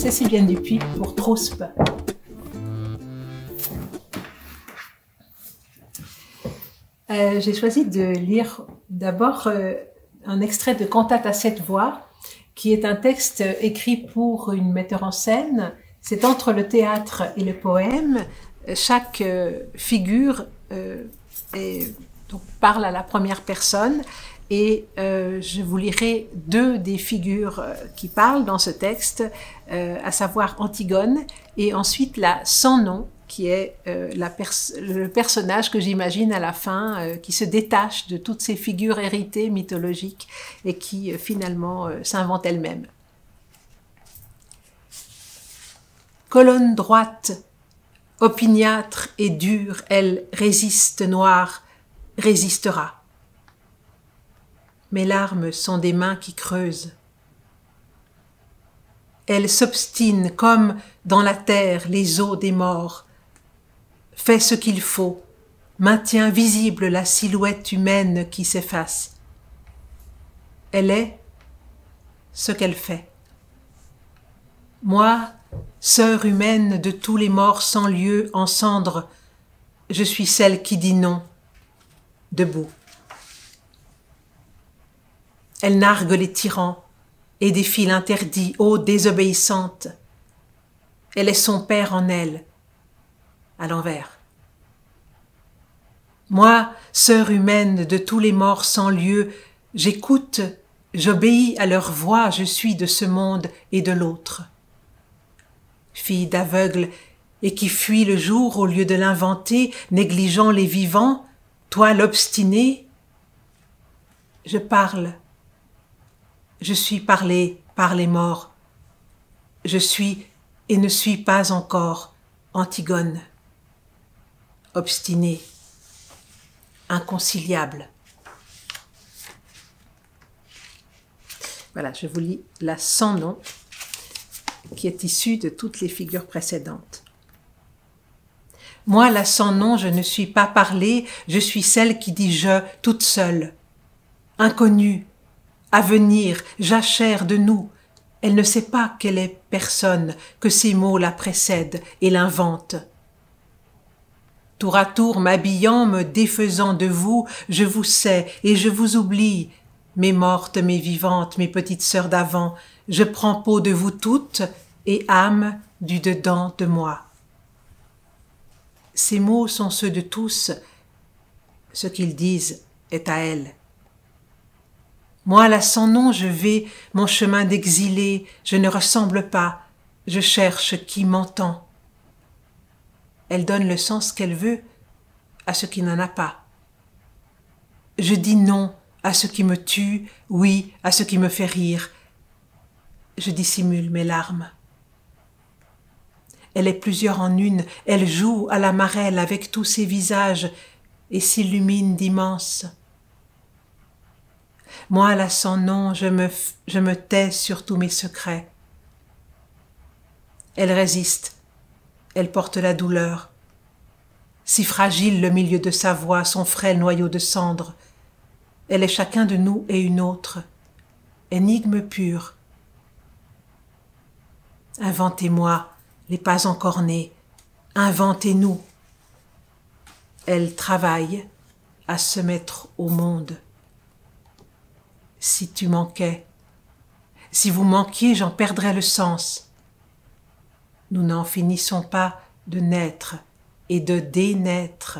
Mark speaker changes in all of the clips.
Speaker 1: c'est Sylviane Dupuis pour Trouspe. J'ai choisi de lire d'abord un extrait de Cantate à 7 voix, qui est un texte écrit pour une metteur en scène. C'est entre le théâtre et le poème. Chaque figure donc parle à la première personne. Et je vous lirai deux des figures qui parlent dans ce texte, à savoir Antigone et ensuite la sans nom, qui est le personnage que j'imagine à la fin, qui se détache de toutes ces figures héritées mythologiques et qui finalement s'invente elle-même. Colonne droite, opiniâtre et dure, elle résiste noire, résistera. Mes larmes sont des mains qui creusent. Elle s'obstine comme dans la terre les os des morts, fait ce qu'il faut, maintient visible la silhouette humaine qui s'efface. Elle est ce qu'elle fait. Moi, sœur humaine de tous les morts sans lieu en cendres, je suis celle qui dit non, debout. Elle nargue les tyrans et défie l'interdit, ô désobéissante. Elle est son père en elle, à l'envers. Moi, sœur humaine de tous les morts sans lieu, j'écoute, j'obéis à leur voix, je suis de ce monde et de l'autre. Fille d'aveugle et qui fuit le jour au lieu de l'inventer, négligeant les vivants, toi l'obstiné, je parle. Je suis parlée par les morts. Je suis et ne suis pas encore Antigone. Obstinée, inconciliable. Voilà, je vous lis la sans nom, qui est issue de toutes les figures précédentes. Moi, la sans nom, je ne suis pas parlée, je suis celle qui dit je, toute seule, inconnue, à venir, jachère de nous. Elle ne sait pas qu'elle est personne, que ces mots la précèdent et l'inventent. Tour à tour m'habillant, me défaisant de vous, je vous sais et je vous oublie. Mes mortes, mes vivantes, mes petites sœurs d'avant, je prends peau de vous toutes et âme du dedans de moi. Ces mots sont ceux de tous, ce qu'ils disent est à elle. Moi, là, sans nom, je vais mon chemin d'exilé, je ne ressemble pas, je cherche qui m'entend. Elle donne le sens qu'elle veut à ce qui n'en a pas. Je dis non à ce qui me tue, oui à ce qui me fait rire. Je dissimule mes larmes. Elle est plusieurs en une, elle joue à la marelle avec tous ses visages et s'illumine d'immense. Moi, là, sans nom, je me tais sur tous mes secrets. Elle résiste, elle porte la douleur. Si fragile le milieu de sa voix, son frêle noyau de cendre, elle est chacun de nous et une autre, énigme pure. Inventez-moi, les pas encore nés, inventez-nous. Elle travaille à se mettre au monde. Si tu manquais, si vous manquiez, j'en perdrais le sens. Nous n'en finissons pas de naître et de dénaître.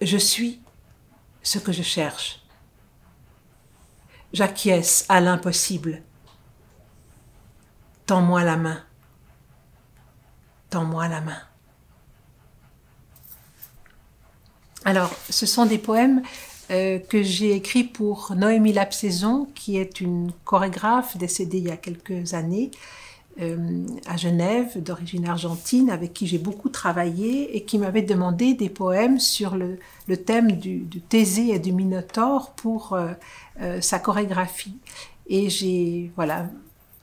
Speaker 1: Je suis ce que je cherche. J'acquiesce à l'impossible. Tends-moi la main. Tends-moi la main. Alors, ce sont des poèmes que j'ai écrit pour Noémie Lapsaison, qui est une chorégraphe décédée il y a quelques années à Genève, d'origine argentine, avec qui j'ai beaucoup travaillé et qui m'avait demandé des poèmes sur le thème du Thésée et du Minotaure pour sa chorégraphie. Et j'ai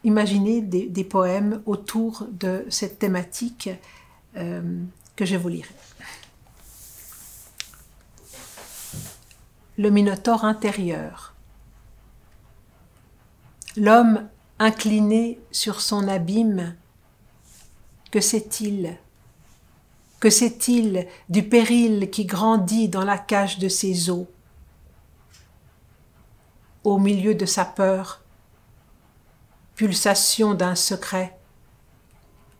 Speaker 1: imaginé des poèmes autour de cette thématique que je vous lirai. Le Minotaure intérieur. L'homme incliné sur son abîme, que sait-il? Que sait-il du péril qui grandit dans la cage de ses os? Au milieu de sa peur, pulsation d'un secret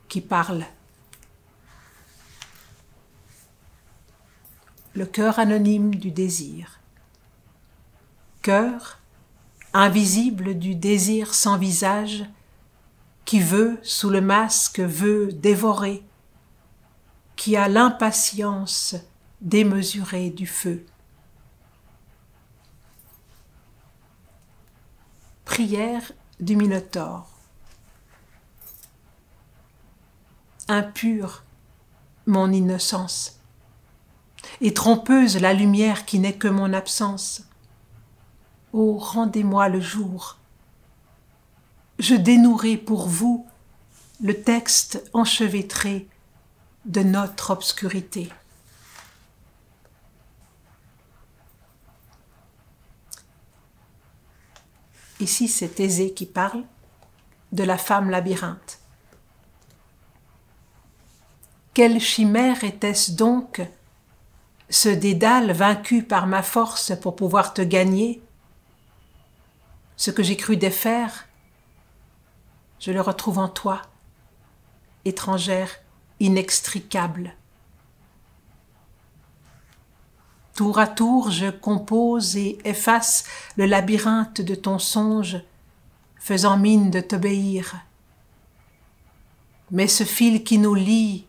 Speaker 1: qui parle. Le cœur anonyme du désir. Cœur invisible du désir sans visage qui veut, sous le masque, veut dévorer, qui a l'impatience démesurée du feu. Prière du Minotaure. Impure mon innocence, et trompeuse la lumière qui n'est que mon absence. Oh, rendez-moi le jour. Je dénouerai pour vous le texte enchevêtré de notre obscurité. Ici, c'est Thésée qui parle de la femme labyrinthe. Quelle chimère était-ce donc, ce Dédale vaincu par ma force pour pouvoir te gagner? Ce que j'ai cru défaire, je le retrouve en toi, étrangère inextricable. Tour à tour, je compose et efface le labyrinthe de ton songe, faisant mine de t'obéir. Mais ce fil qui nous lie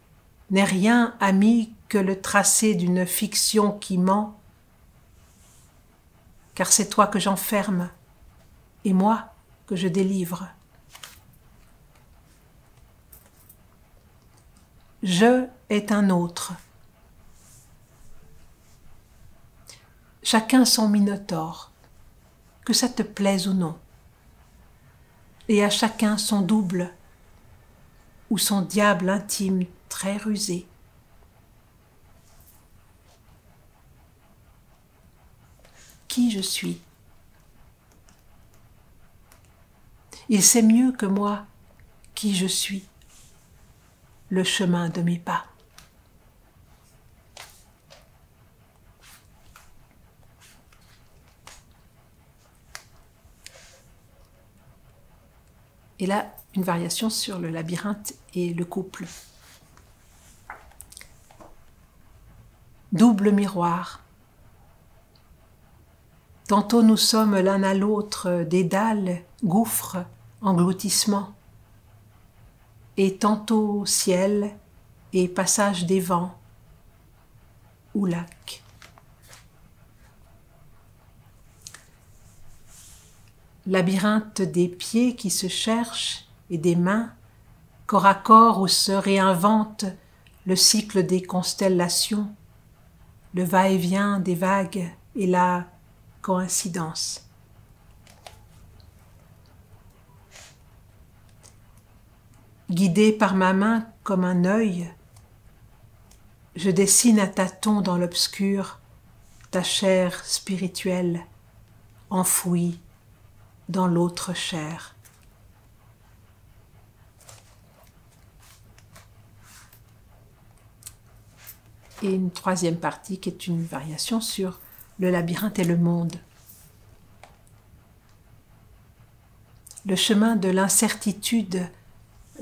Speaker 1: n'est rien, ami, que le tracé d'une fiction qui ment, car c'est toi que j'enferme et moi que je délivre. Je est un autre. Chacun son minotaure, que ça te plaise ou non, et à chacun son double ou son diable intime très rusé. Qui je suis? Il sait mieux que moi qui je suis, le chemin de mes pas. Et là, une variation sur le labyrinthe et le couple. Double miroir. Tantôt nous sommes l'un à l'autre dédale, gouffre, engloutissement, et tantôt ciel et passage des vents ou lac. Labyrinthe des pieds qui se cherchent et des mains, corps à corps où se réinvente le cycle des constellations, le va-et-vient des vagues et la coïncidence. Guidé par ma main comme un œil, je dessine à tâtons dans l'obscur ta chair spirituelle enfouie dans l'autre chair. Et une troisième partie qui est une variation sur le labyrinthe et le monde. Le chemin de l'incertitude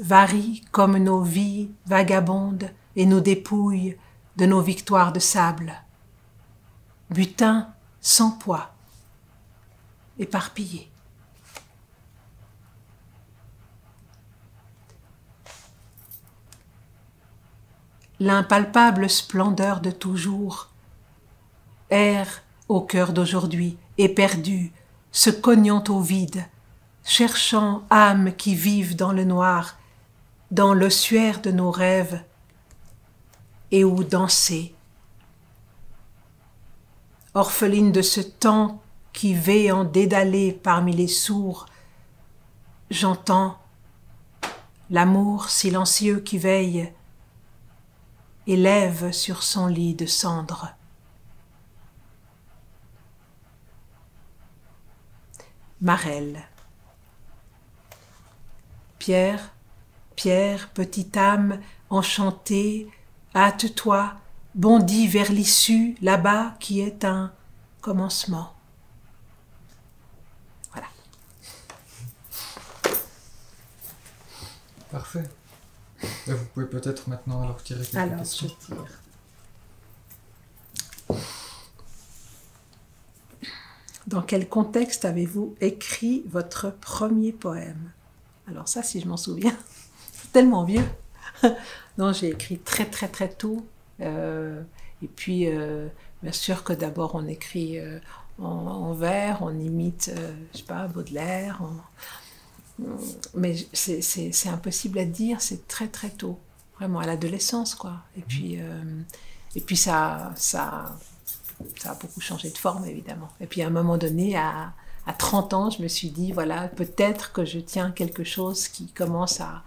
Speaker 1: varie comme nos vies vagabondes et nos dépouilles de nos victoires de sable. Butin sans poids, éparpillé. L'impalpable splendeur de toujours erre au cœur d'aujourd'hui, éperdu, se cognant au vide, cherchant âmes qui vivent dans le noir, dans l'ossuaire de nos rêves, et où danser. Orpheline de ce temps qui veille en dédalé parmi les sourds, j'entends l'amour silencieux qui veille et lève sur son lit de cendres. Marelle. Pierre, Pierre, petite âme, enchantée, hâte-toi, bondis vers l'issue, là-bas qui est un commencement. Voilà.
Speaker 2: Parfait. Et vous pouvez peut-être maintenant alors tirer quelques questions.
Speaker 1: Alors, je tire. Dans quel contexte avez-vous écrit votre premier poème? Alors ça, si je m'en souviens, c'est tellement vieux. Non, j'ai écrit très très tôt. Et puis, bien sûr que d'abord on écrit en vers, on imite, je sais pas, Baudelaire. Mais c'est impossible à dire, c'est très tôt. Vraiment, à l'adolescence, quoi. Et puis ça a beaucoup changé de forme, évidemment. Et puis à un moment donné, à 30 ans, je me suis dit, voilà, peut-être que je tiens quelque chose qui commence à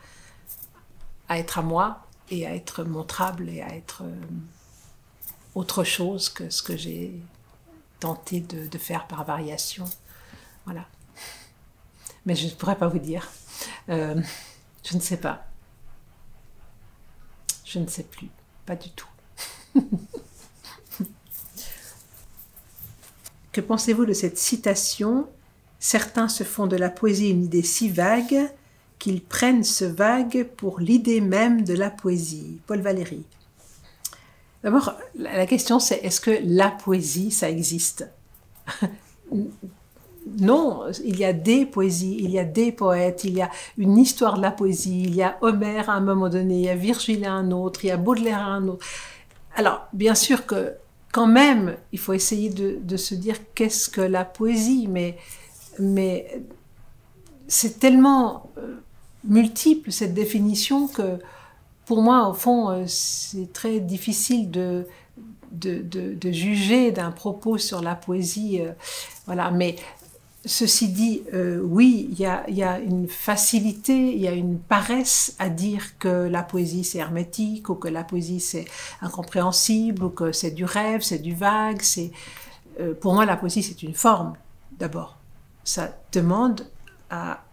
Speaker 1: être à moi et à être montrable et à être autre chose que ce que j'ai tenté de faire par variation. Voilà. Mais je ne pourrais pas vous dire. Je ne sais pas. Je ne sais plus. Pas du tout. Que pensez-vous de cette citation? Certains se font de la poésie une idée si vague qu'ils prennent ce vague pour l'idée même de la poésie. Paul Valéry. D'abord, la question c'est, est-ce que la poésie, ça existe? Non, il y a des poésies, il y a des poètes, il y a une histoire de la poésie, il y a Homère à un moment donné, il y a Virgile à un autre, il y a Baudelaire à un autre. Alors, bien sûr que quand même, il faut essayer de se dire qu'est-ce que la poésie, mais c'est tellement multiple cette définition que pour moi, au fond, c'est très difficile de juger d'un propos sur la poésie. Voilà, mais ceci dit, oui, il y a une facilité, il y a une paresse à dire que la poésie c'est hermétique, ou que la poésie c'est incompréhensible, ou que c'est du rêve, c'est du vague. Pour moi, la poésie c'est une forme, d'abord. Ça demande à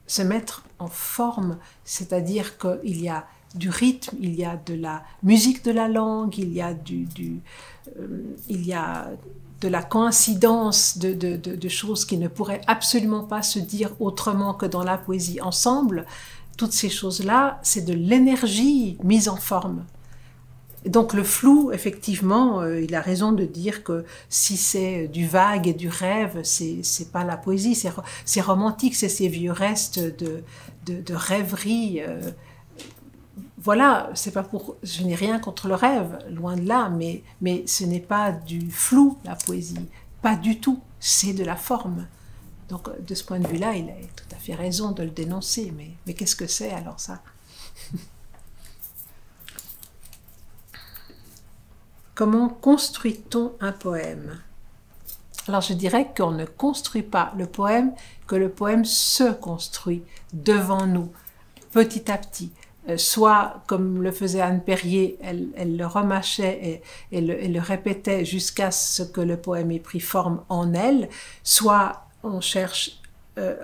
Speaker 1: se mettre en forme, c'est-à-dire qu'il y a du rythme, il y a de la musique de la langue, il y a il y a de la coïncidence de choses qui ne pourraient absolument pas se dire autrement que dans la poésie ensemble. Toutes ces choses-là, c'est de l'énergie mise en forme. Donc le flou, effectivement, il a raison de dire que si c'est du vague et du rêve, c'est pas la poésie, c'est romantique, c'est ces vieux restes de rêverie. Voilà, c'est pas pour, je n'ai rien contre le rêve, loin de là, mais ce n'est pas du flou, la poésie, pas du tout, c'est de la forme. Donc de ce point de vue-là, il a tout à fait raison de le dénoncer, mais qu'est-ce que c'est alors ça? Comment construit-on un poème? Alors je dirais qu'on ne construit pas le poème, que le poème se construit devant nous, petit à petit. Soit, comme le faisait Anne Perrier, elle le remâchait et le répétait jusqu'à ce que le poème ait pris forme en elle, soit on cherche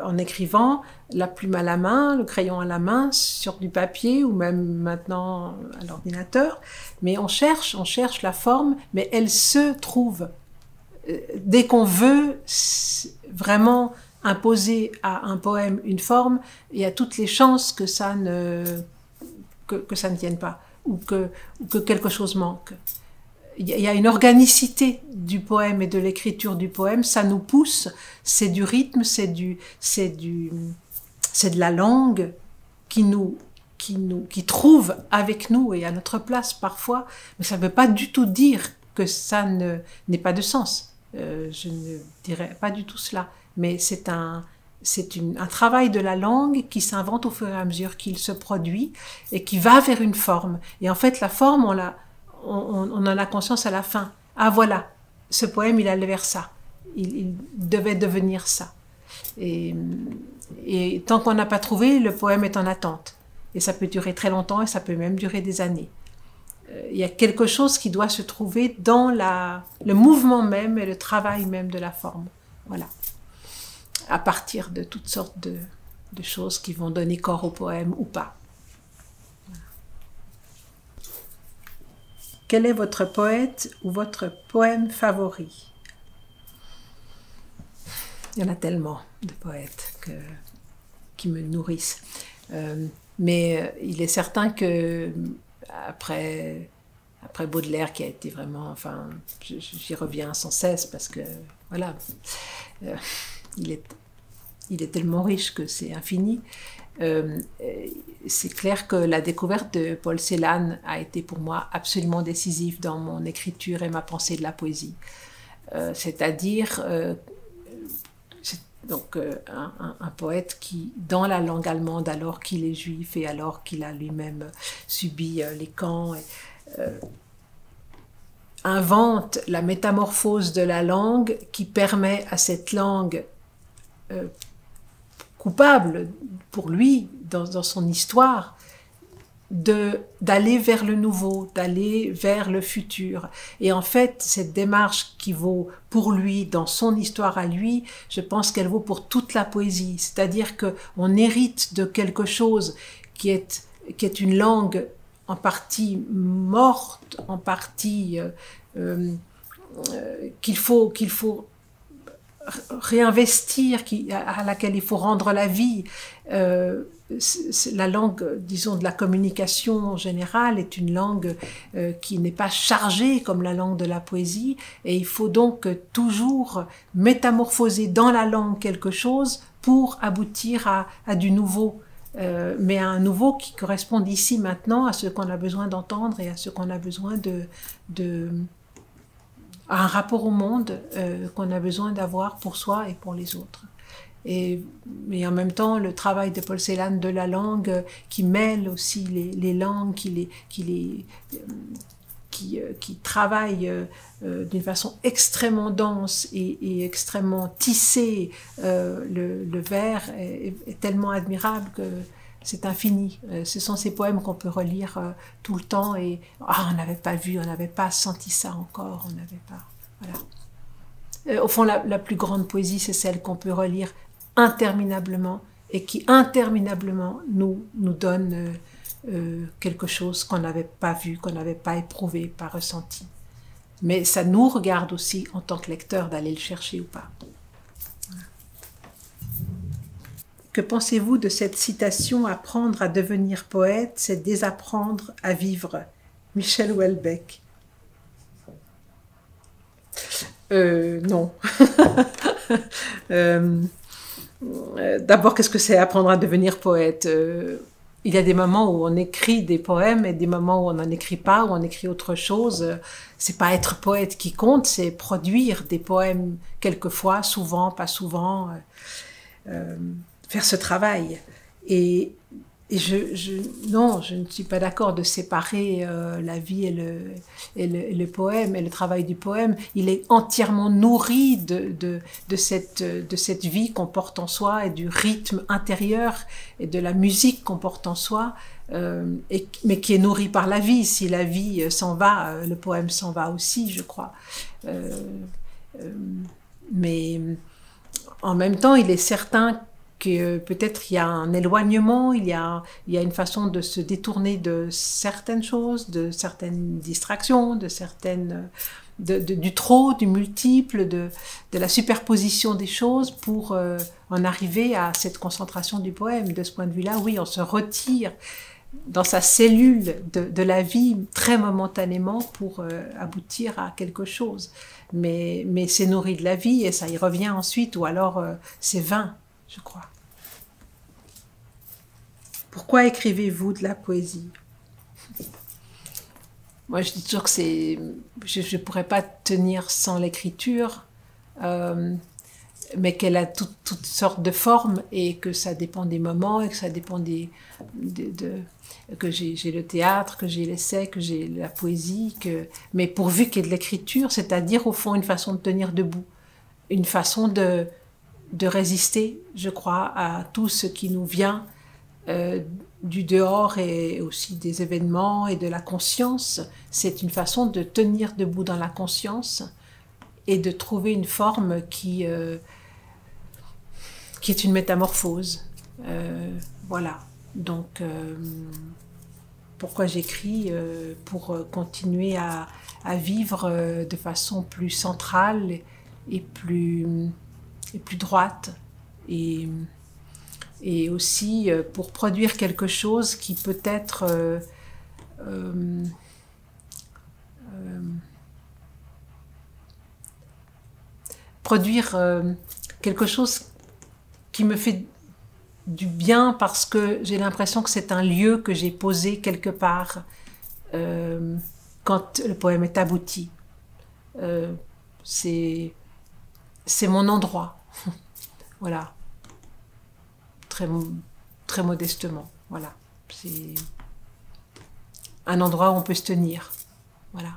Speaker 1: en écrivant, la plume à la main, le crayon à la main, sur du papier ou même maintenant à l'ordinateur, mais on cherche la forme, mais elle se trouve. Dès qu'on veut vraiment imposer à un poème une forme, il y a toutes les chances que ça ne tienne pas, ou que quelque chose manque. Il y a une organicité du poème et de l'écriture du poème, ça nous pousse, c'est du rythme, c'est de la langue qui trouve avec nous et à notre place parfois, mais ça ne veut pas du tout dire que ça n'ait pas de sens. Je ne dirais pas du tout cela, mais c'est un travail de la langue qui s'invente au fur et à mesure qu'il se produit et qui va vers une forme. Et en fait, la forme, on en a conscience à la fin. Ah voilà, ce poème, il allait vers ça. Il devait devenir ça. Et tant qu'on n'a pas trouvé, le poème est en attente. Et ça peut durer très longtemps et ça peut même durer des années. Il y a quelque chose qui doit se trouver dans le mouvement même et le travail même de la forme. Voilà. À partir de toutes sortes de choses qui vont donner corps au poème ou pas. Quel est votre poète ou votre poème favori? Il y en a tellement de poètes qui me nourrissent. Mais il est certain que après Baudelaire, qui a été vraiment, enfin, j'y reviens sans cesse parce que, voilà, il est tellement riche que c'est infini. C'est clair que la découverte de Paul Celan a été pour moi absolument décisive dans mon écriture et ma pensée de la poésie. C'est-à-dire donc un poète qui, dans la langue allemande, alors qu'il est juif et alors qu'il a lui-même subi les camps, invente la métamorphose de la langue qui permet à cette langue coupable pour lui dans son histoire d'aller vers le nouveau, d'aller vers le futur. Et en fait, cette démarche qui vaut pour lui, dans son histoire à lui, je pense qu'elle vaut pour toute la poésie. C'est-à-dire qu'on hérite de quelque chose qui est une langue en partie morte, en partie qu'il faut réinvestir, à laquelle il faut rendre la vie. La langue, disons, de la communication en général est une langue qui n'est pas chargée comme la langue de la poésie, et il faut donc toujours métamorphoser dans la langue quelque chose pour aboutir à du nouveau, mais à un nouveau qui corresponde ici maintenant à ce qu'on a besoin d'entendre et à ce qu'on a besoin à un rapport au monde qu'on a besoin d'avoir pour soi et pour les autres. Mais en même temps, le travail de Paul Celan de la langue qui mêle aussi les langues, qui travaille d'une façon extrêmement dense et extrêmement tissée, le vers est tellement admirable que c'est infini. Ce sont ces poèmes qu'on peut relire tout le temps et on n'avait pas vu, on n'avait pas senti ça encore, on n'avait pas. Voilà. Au fond, la plus grande poésie, c'est celle qu'on peut relire interminablement et qui interminablement nous donne quelque chose qu'on n'avait pas vu, qu'on n'avait pas éprouvé, pas ressenti. Mais ça nous regarde aussi en tant que lecteur d'aller le chercher ou pas. Voilà. Que pensez-vous de cette citation « Apprendre à devenir poète, c'est désapprendre à vivre » Michel Houellebecq. Non. D'abord, qu'est-ce que c'est apprendre à devenir poète? Il y a des moments où on écrit des poèmes et des moments où on n'en écrit pas, où on écrit autre chose. C'est pas être poète qui compte, c'est produire des poèmes quelquefois, souvent, pas souvent, faire ce travail. Et non, je ne suis pas d'accord de séparer la vie et le poème et le travail du poème. Il est entièrement nourri de cette vie qu'on porte en soi et du rythme intérieur et de la musique qu'on porte en soi, mais qui est nourri par la vie. Si la vie s'en va, le poème s'en va aussi, je crois. Mais en même temps, il est certain que peut-être il y a un éloignement, il y a une façon de se détourner de certaines choses, de certaines distractions, du trop, du multiple, de la superposition des choses pour en arriver à cette concentration du poème. De ce point de vue-là, oui, on se retire dans sa cellule de la vie très momentanément pour aboutir à quelque chose. Mais c'est nourri de la vie et ça y revient ensuite, ou alors c'est vain, je crois. Pourquoi écrivez-vous de la poésie? Moi, je dis toujours que je ne pourrais pas tenir sans l'écriture, mais qu'elle a toutes sortes de formes et que ça dépend des moments et que ça dépend que j'ai le théâtre, que j'ai l'essai, que j'ai la poésie, mais pourvu qu'il y ait de l'écriture, c'est-à-dire au fond une façon de tenir debout, une façon de résister, je crois, à tout ce qui nous vient du dehors et aussi des événements et de la conscience. C'est une façon de tenir debout dans la conscience et de trouver une forme qui est une métamorphose. Voilà. Donc, pourquoi j'écris? Pour continuer à vivre de façon plus centrale et plus droite. Et aussi pour produire quelque chose qui peut être produire quelque chose qui me fait du bien parce que j'ai l'impression que c'est un lieu que j'ai posé quelque part quand le poème est abouti. C'est mon endroit. Voilà. Très modestement. Voilà. C'est un endroit où on peut se tenir. Voilà.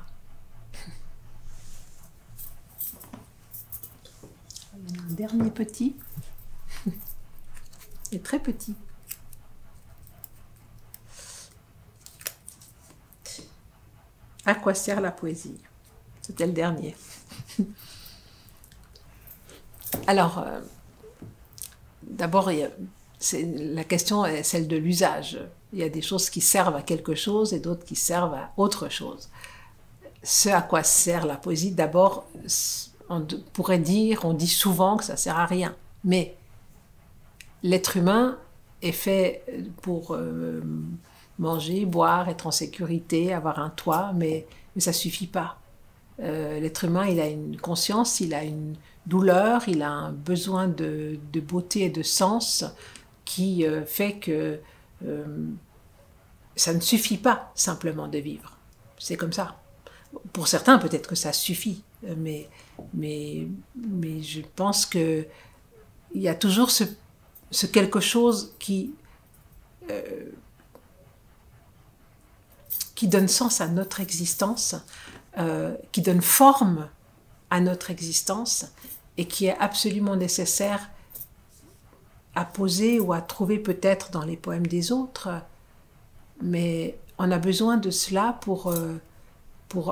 Speaker 1: Un dernier petit. Et très petit. À quoi sert la poésie? C'était le dernier. Alors, d'abord, la question est celle de l'usage. Il y a des choses qui servent à quelque chose et d'autres qui servent à autre chose. Ce à quoi sert la poésie, d'abord, on pourrait dire, on dit souvent que ça sert à rien. Mais l'être humain est fait pour manger, boire, être en sécurité, avoir un toit, mais ça ne suffit pas. L'être humain, il a une conscience, il a une douleur, il a un besoin de beauté et de sens qui fait que ça ne suffit pas simplement de vivre. C'est comme ça. Pour certains, peut-être que ça suffit, mais je pense qu'il y a toujours ce quelque chose qui donne sens à notre existence, qui donne forme à notre existence et qui est absolument nécessaire à poser ou à trouver peut-être dans les poèmes des autres, mais on a besoin de cela pour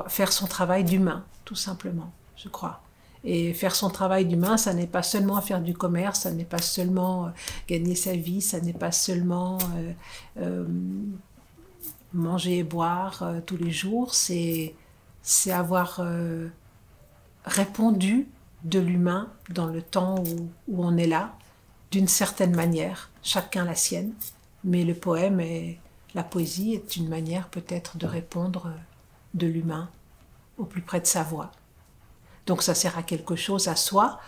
Speaker 1: faire son travail d'humain, tout simplement, je crois. Et faire son travail d'humain, ça n'est pas seulement faire du commerce, ça n'est pas seulement gagner sa vie, ça n'est pas seulement manger et boire tous les jours, c'est avoir répondu de l'humain dans le temps où on est là, d'une certaine manière, chacun la sienne, mais le poème et la poésie est une manière peut-être de répondre de l'humain au plus près de sa voix. Donc ça sert à quelque chose à soi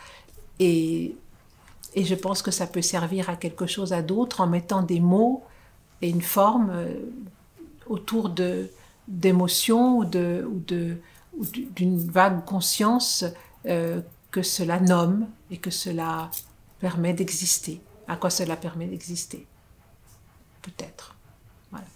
Speaker 1: et je pense que ça peut servir à quelque chose à d'autres en mettant des mots et une forme autour d'émotions ou d'une vague conscience que cela nomme et que cela permet d'exister. À quoi cela permet d'exister? Peut-être. Voilà.